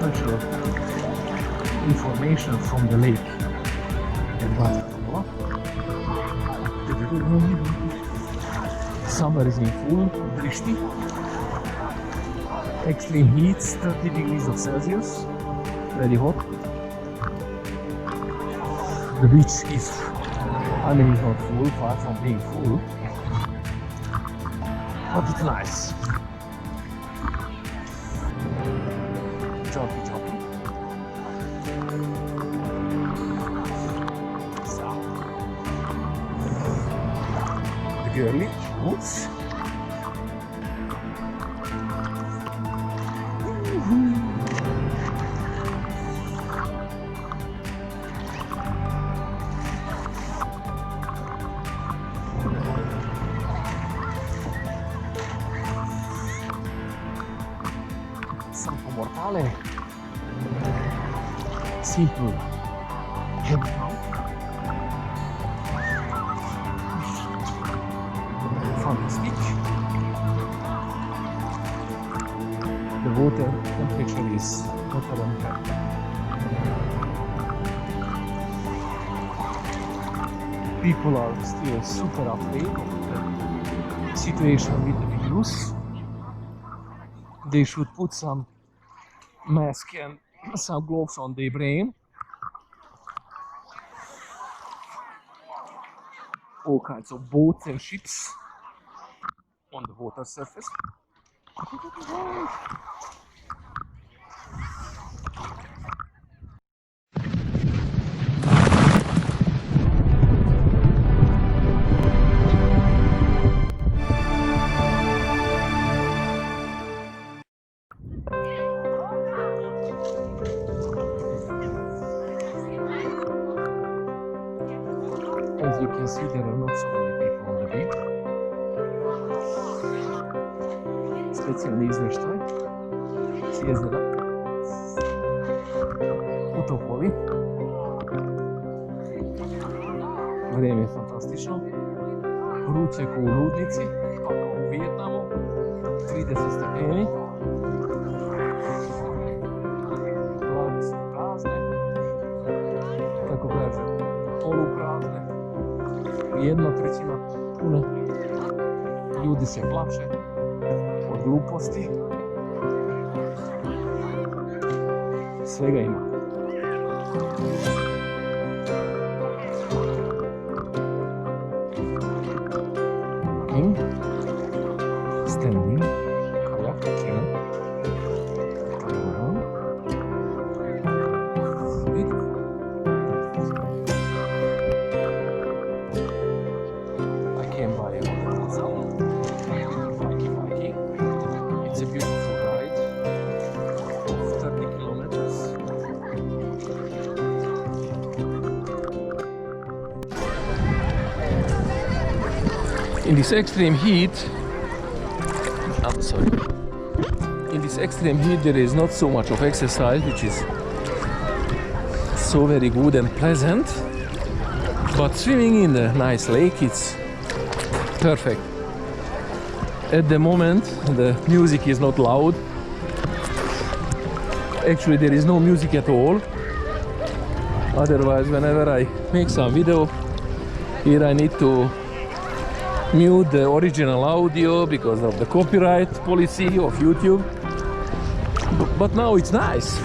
special information from the lake. Summer is in full drishti. Extreme heat, 30 degrees of Celsius, very hot. The beach is, I mean, it's not full, far from being full, but it's nice. Jumpy. So, the girly boots. Santo Mortale, simple head pump, fantastic. The water temperature is hotter than that. People are still super afraid of the situation with the virus. They should put some mask and some gloves on their brain. All kinds of boats and ships on the water surface. As you can see, there are not so many people on the beach. Specijalni izveštaj s jezera u Topoli. Vrijeme je fantastično. Vruće ko u ludnici, pa kao u Vijetnamu. 30 stepeni. Vlade su prazne. Kako kažem, poluprazne. 1/3 pune. Ljudi se plaše od gluposti. Svega ima. Walking, standing, kayaking, I came by a Honda Transalp, bikey. It's a beautiful ride of 30 kilometers. In this extreme heat, there is not so much of exercise, which is so very good and pleasant. But swimming in a nice lake, it's perfect. At the moment, the music is not loud. Actually, there is no music at all. Otherwise, whenever I make some video, here I need to mute the original audio because of the copyright policy of YouTube. But now it's nice.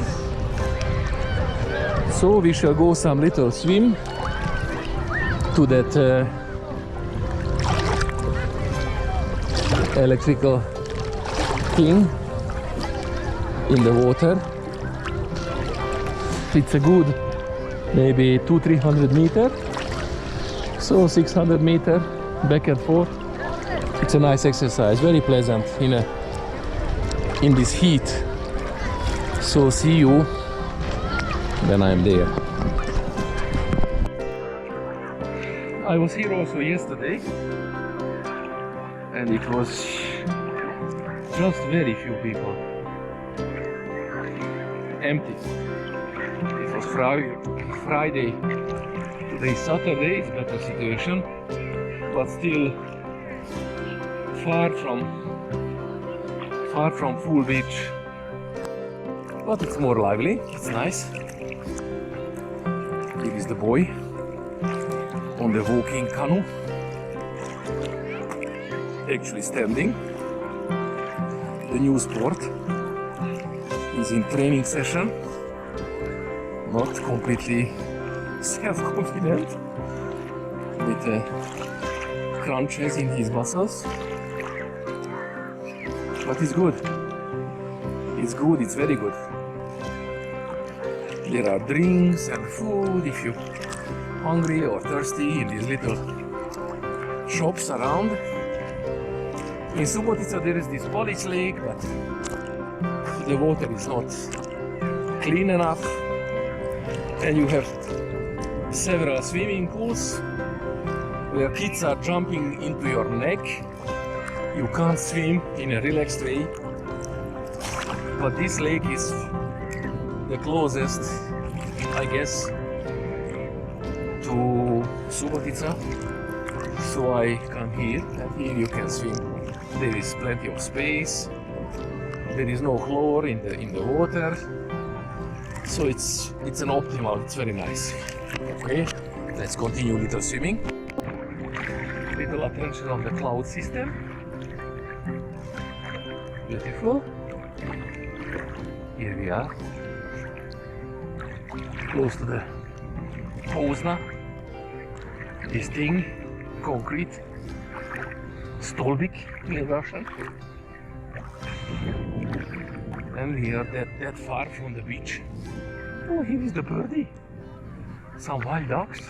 So we shall go some little swim to that electrical thing in the water. It's a good maybe 200-300 meters, so 600 meters back and forth. It's a nice exercise, very pleasant in this heat. So see you when I'm there. I was here also yesterday, and it was just very few people. Empty. It was Friday. Today is Saturday, it's better situation, but still far from full beach. but it's more lively. It's nice. Here is the boy on the walking canoe, actually standing. The new sport is in training session, not completely self-confident with crunches in his muscles, but it's good. It's good, it's very good. There are drinks and food if you're hungry or thirsty in these little shops around. In Subotica there is this polished lake, but the water is not clean enough, and you have several swimming pools where kids are jumping into your neck. You can't swim in a relaxed way, but this lake is the closest, I guess, to Subotica, so I come here, and here you can swim. There is plenty of space. There is no chlor in the water, so it's an optimal. It's very nice. Okay, let's continue little swimming. Little attention on the cloud system. Beautiful. Here we are, close to the Pozna. This thing, concrete, stolbik in Russian. And we are that far from the beach. Oh, here is the birdie. Some wild ducks.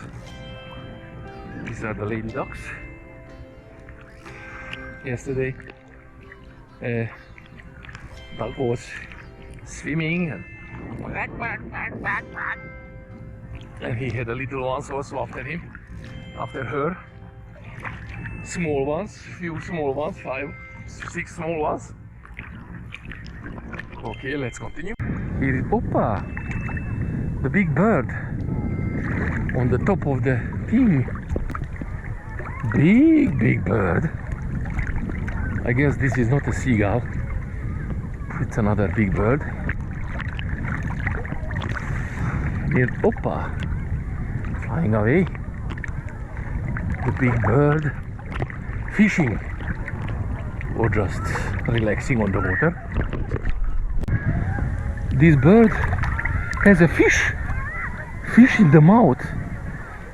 These are the lady ducks. Yesterday, dog was swimming and he had a little ones also after him, after her. Small ones, few small ones, 5, 6 small ones. Okay, let's continue. Here is Opa, the big bird on the top of the thing. Big bird. I guess this is not a seagull. It's another big bird. Here Opa, flying away. The big bird fishing or just relaxing on the water. This bird has a fish in the mouth.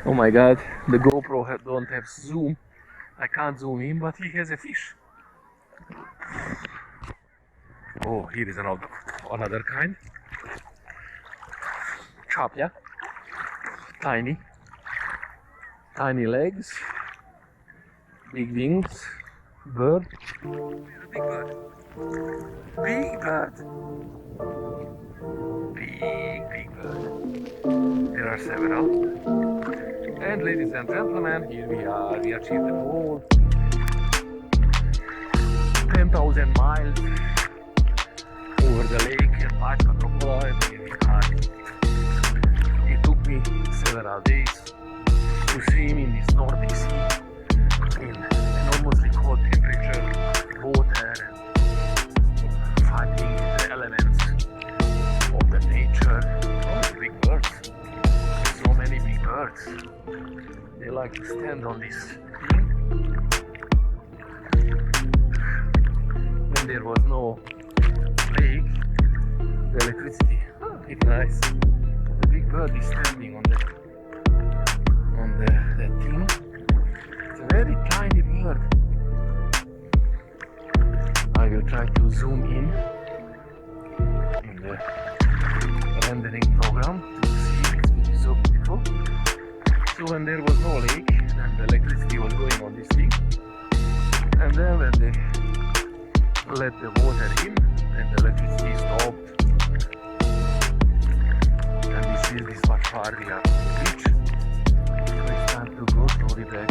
Oh my god, the GoPro don't have zoom. I can't zoom in, but he has a fish. Oh, here is another kind. Chapya. Tiny legs, big wings, bird. Oh, here's a big bird. Big bird. Big bird. There are several. And ladies and gentlemen, here we are. We achieved the goal. 10,000 miles over the lake in Backa Topola, and here we are. It took me several days to swim in this Nordic Sea in enormously cold temperature, water, and fighting the elements of the nature. Oh, big birds. So many big birds. They like to stand on this thing. When there was no lake, the electricity, it's nice. The big bird is standing on that thing. It's a very tiny bird. I will try to zoom in the rendering program to see it's so beautiful. So when there was no lake, then the electricity was going on this thing, and then when they let the water in, and the electricity stopped. And this much far we are from the beach. So it's time to go slowly back.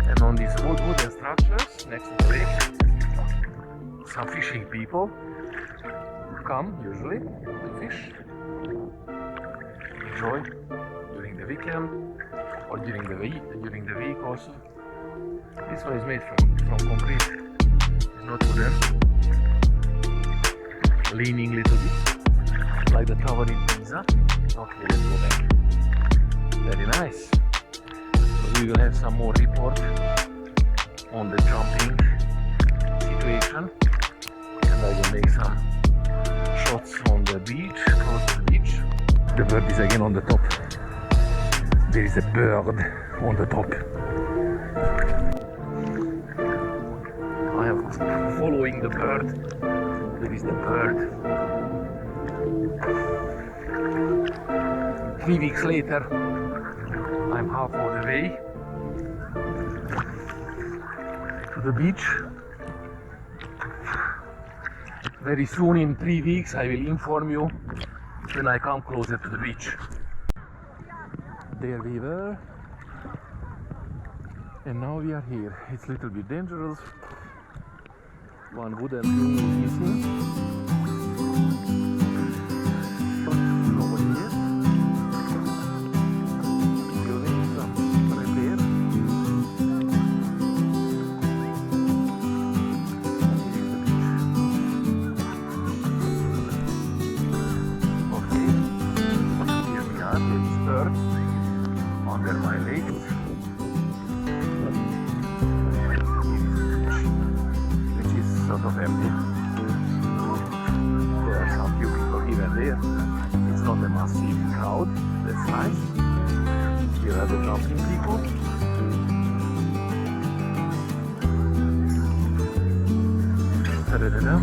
And on these wooden structures next to the lake, some fishing people come usually to fish, enjoy during the weekend or during the week also. This one is made from concrete. It's not wooden. Leaning a little bit. like the tower in Pisa. Okay, let's go back. Very nice. So we will have some more report on the jumping situation, and I will make some shots on the beach, close to the beach. The bird is again on the top. There is a bird on the top. I am following the bird. There is the bird. 3 weeks later, I'm half of the way to the beach. Very soon, in 3 weeks, I will inform you when I come closer to the beach. There we were, and now we are here. It's a little bit dangerous. One wooden thing is missing, but nobody here. We'll make some repair. Okay, here we are. There is bird under my legs. Sort of empty. There are some few people here and there. It's not a massive crowd. That's nice. Here are the jumping people. Ta-da-da-da.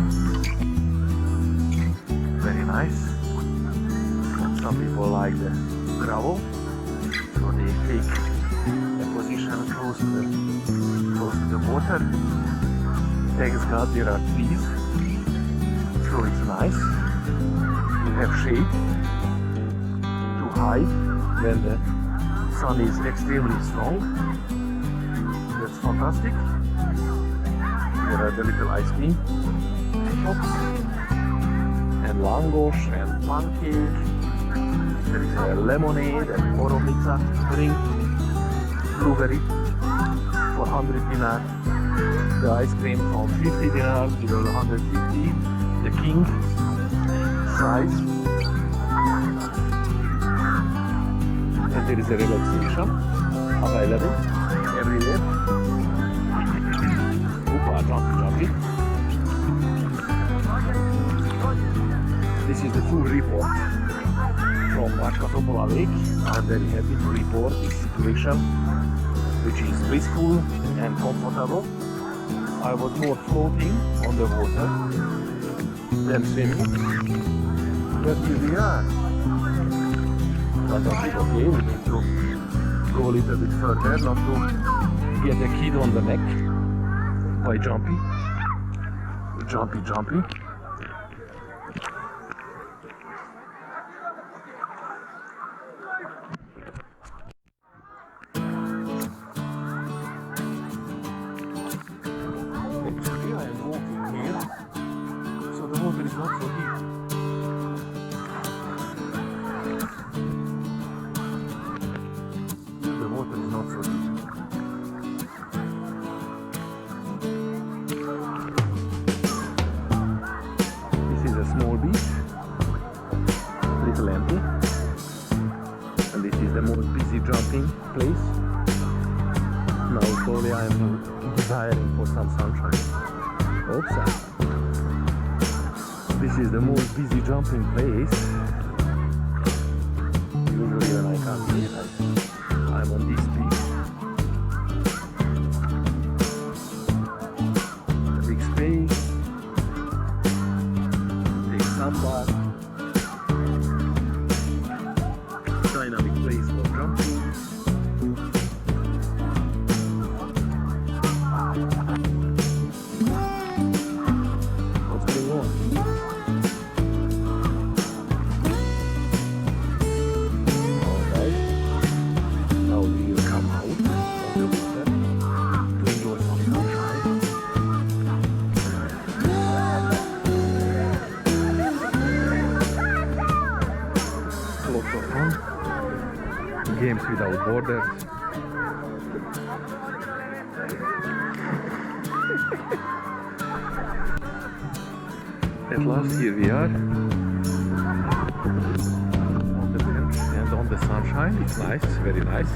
Very nice. Some people like the gravel, so they take a position close to the water. Thanks God there are trees, so it's nice. You have shade to hide when the sun is extremely strong. That's fantastic. There are the little ice cream shops and langos and pancake. There is a lemonade and Heroblack drink, blueberry for 100 dinar. The ice cream from 50 dinars below 150, the king size. And there is a relaxation available everywhere. Oopa, jumpy. This is the full report from Backa Topola Lake. I'm very happy to report this situation, which is blissful and comfortable. I was more floating on the water than swimming. But here we are. But I think okay, we need to go a little bit further, not to get a kid on the neck by jumpy. It's not so deep. The water is not so deep. This is a small beach, little empty, and this is the most busy jumping place. Now slowly I am desiring for some sunshine. Oops. This is the most busy jumping place. Usually when I come here, I'm on this beach. A big space. Take some bath. Dynamic place for jumping. What's going on? Games without borders. At last, here we are. behind. It's nice, very nice.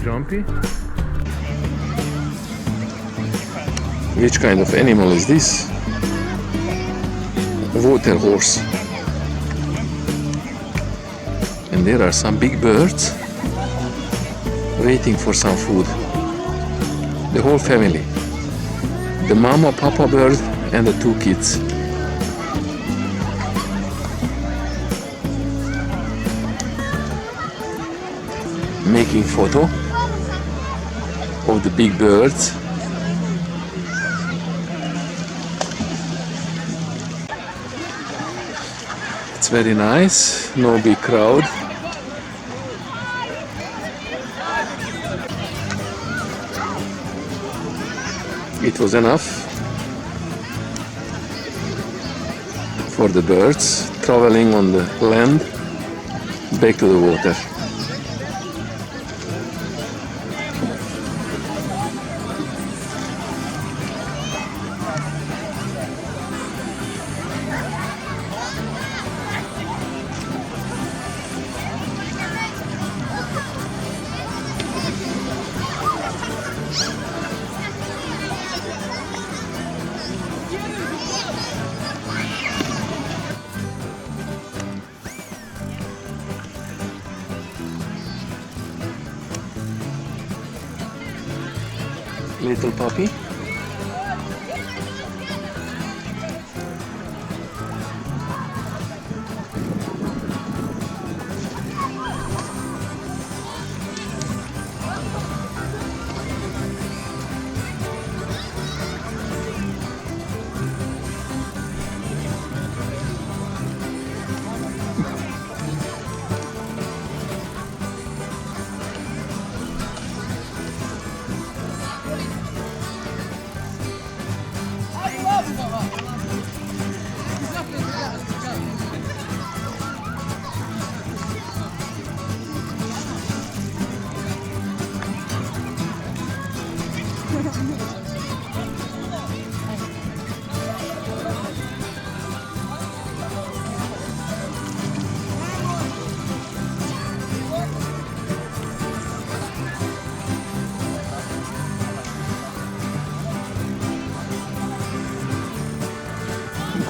Jumpy. Which kind of animal is this? Water horse. And there are some big birds waiting for some food. The whole family. The mama, papa bird and the 2 kids. Making photo of the big birds. It's very nice, no big crowd. It was enough for the birds traveling on the land back to the water. Little puppy.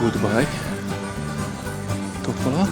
Goodbye, Topola.